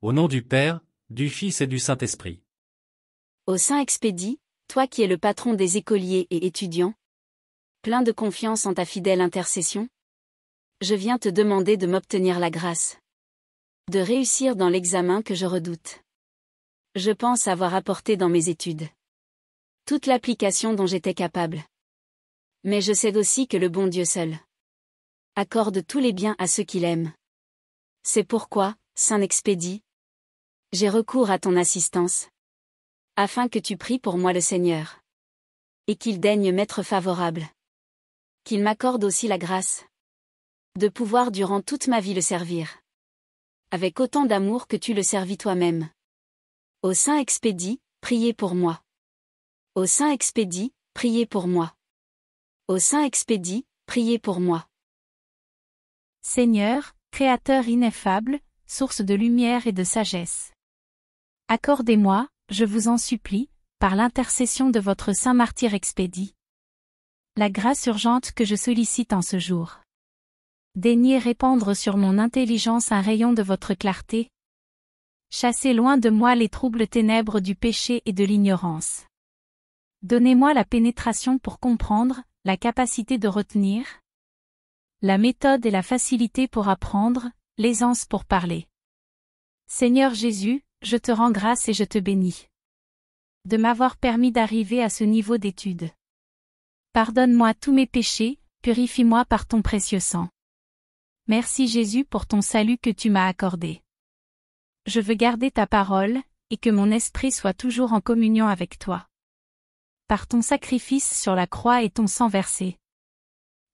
Au nom du Père, du Fils et du Saint-Esprit. Ô Saint Expédie, toi qui es le patron des écoliers et étudiants, plein de confiance en ta fidèle intercession, je viens te demander de m'obtenir la grâce de réussir dans l'examen que je redoute. Je pense avoir apporté dans mes études toute l'application dont j'étais capable. Mais je sais aussi que le bon Dieu seul accorde tous les biens à ceux qui l'aiment. C'est pourquoi, Saint Expédie, j'ai recours à ton assistance, afin que tu pries pour moi le Seigneur, et qu'il daigne m'être favorable. Qu'il m'accorde aussi la grâce de pouvoir durant toute ma vie le servir, avec autant d'amour que tu le servis toi-même. Ô Saint Expédie, priez pour moi. Ô Saint Expédie, priez pour moi. Ô Saint Expédie, priez pour moi. Seigneur, Créateur ineffable, source de lumière et de sagesse. Accordez-moi, je vous en supplie, par l'intercession de votre saint martyr Expédie, la grâce urgente que je sollicite en ce jour. Daignez répandre sur mon intelligence un rayon de votre clarté. Chassez loin de moi les troubles ténèbres du péché et de l'ignorance. Donnez-moi la pénétration pour comprendre, la capacité de retenir, la méthode et la facilité pour apprendre, l'aisance pour parler. Seigneur Jésus, je te rends grâce et je te bénis de m'avoir permis d'arriver à ce niveau d'étude. Pardonne-moi tous mes péchés, purifie-moi par ton précieux sang. Merci Jésus pour ton salut que tu m'as accordé. Je veux garder ta parole, et que mon esprit soit toujours en communion avec toi. Par ton sacrifice sur la croix et ton sang versé,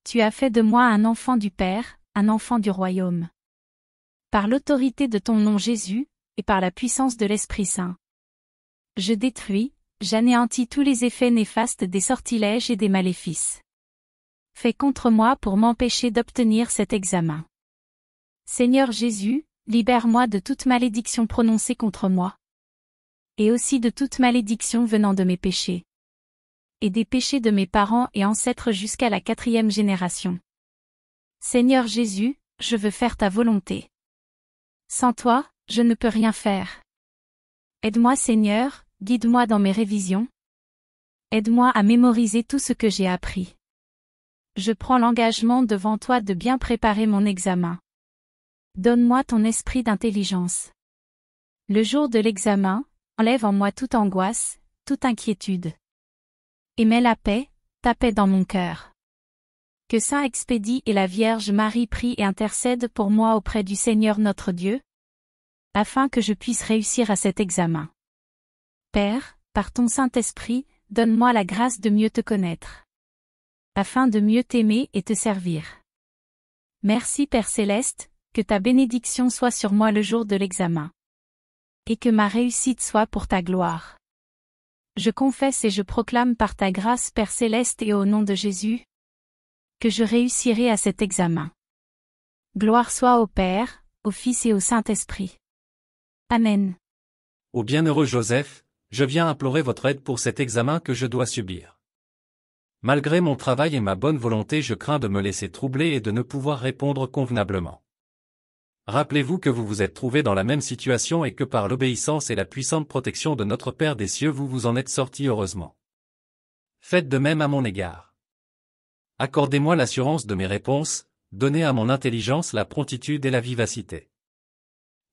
tu as fait de moi un enfant du Père, un enfant du royaume. Par l'autorité de ton nom Jésus, et par la puissance de l'Esprit Saint, je détruis, j'anéantis tous les effets néfastes des sortilèges et des maléfices faits contre moi pour m'empêcher d'obtenir cet examen. Seigneur Jésus, libère-moi de toute malédiction prononcée contre moi, et aussi de toute malédiction venant de mes péchés, et des péchés de mes parents et ancêtres jusqu'à la 4e génération. Seigneur Jésus, je veux faire ta volonté. Sans toi, je ne peux rien faire. Aide-moi Seigneur, guide-moi dans mes révisions. Aide-moi à mémoriser tout ce que j'ai appris. Je prends l'engagement devant toi de bien préparer mon examen. Donne-moi ton esprit d'intelligence. Le jour de l'examen, enlève en moi toute angoisse, toute inquiétude. Et mets la paix, ta paix dans mon cœur. Que Saint Expédie et la Vierge Marie prient et intercèdent pour moi auprès du Seigneur notre Dieu, afin que je puisse réussir à cet examen. Père, par ton Saint-Esprit, donne-moi la grâce de mieux te connaître, afin de mieux t'aimer et te servir. Merci Père Céleste, que ta bénédiction soit sur moi le jour de l'examen, et que ma réussite soit pour ta gloire. Je confesse et je proclame par ta grâce Père Céleste et au nom de Jésus, que je réussirai à cet examen. Gloire soit au Père, au Fils et au Saint-Esprit. Amen. Ô bienheureux Joseph, je viens implorer votre aide pour cet examen que je dois subir. Malgré mon travail et ma bonne volonté, je crains de me laisser troubler et de ne pouvoir répondre convenablement. Rappelez-vous que vous vous êtes trouvé dans la même situation et que par l'obéissance et la puissante protection de notre Père des cieux vous vous en êtes sortis heureusement. Faites de même à mon égard. Accordez-moi l'assurance de mes réponses, donnez à mon intelligence la promptitude et la vivacité.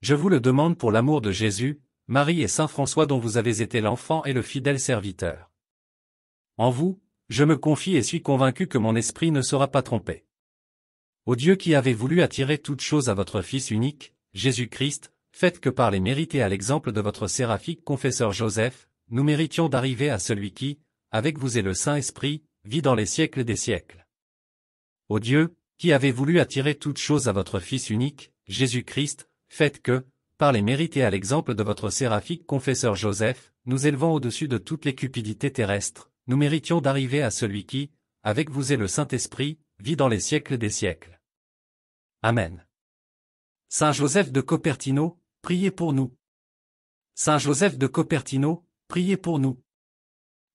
Je vous le demande pour l'amour de Jésus, Marie et Saint François dont vous avez été l'enfant et le fidèle serviteur. En vous, je me confie et suis convaincu que mon esprit ne sera pas trompé. Ô Dieu qui avez voulu attirer toutes choses à votre Fils unique, Jésus-Christ, faites que par les mérites et à l'exemple de votre séraphique confesseur Joseph, nous méritions d'arriver à celui qui, avec vous et le Saint-Esprit, vit dans les siècles des siècles. Ô Dieu, qui avez voulu attirer toutes choses à votre Fils unique, Jésus-Christ, faites que, par les mérites et à l'exemple de votre séraphique confesseur Joseph, nous élevant au-dessus de toutes les cupidités terrestres, nous méritions d'arriver à celui qui, avec vous et le Saint-Esprit, vit dans les siècles des siècles. Amen. Saint Joseph de Copertino, priez pour nous. Saint Joseph de Copertino, priez pour nous.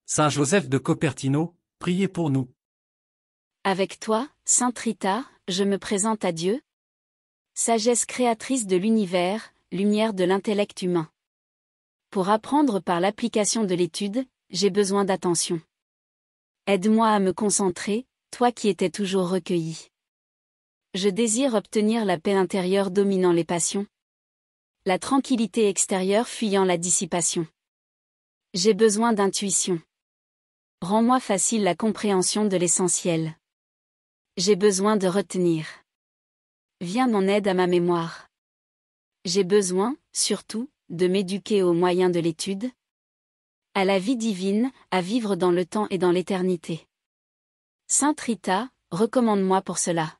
Saint Joseph de Copertino, priez pour nous. Avec toi, Sainte Rita, je me présente à Dieu. Sagesse créatrice de l'univers, lumière de l'intellect humain. Pour apprendre par l'application de l'étude, j'ai besoin d'attention. Aide-moi à me concentrer, toi qui étais toujours recueilli. Je désire obtenir la paix intérieure dominant les passions. La tranquillité extérieure fuyant la dissipation. J'ai besoin d'intuition. Rends-moi facile la compréhension de l'essentiel. J'ai besoin de retenir. Viens en aide à ma mémoire. J'ai besoin, surtout, de m'éduquer aux moyens de l'étude. À la vie divine, à vivre dans le temps et dans l'éternité. Sainte Rita, recommande-moi pour cela.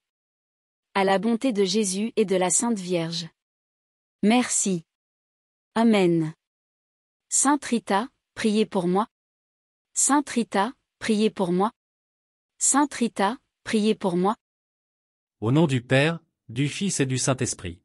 À la bonté de Jésus et de la Sainte Vierge. Merci. Amen. Sainte Rita, priez pour moi. Sainte Rita, priez pour moi. Sainte Rita, priez pour moi. Au nom du Père, du Fils et du Saint-Esprit.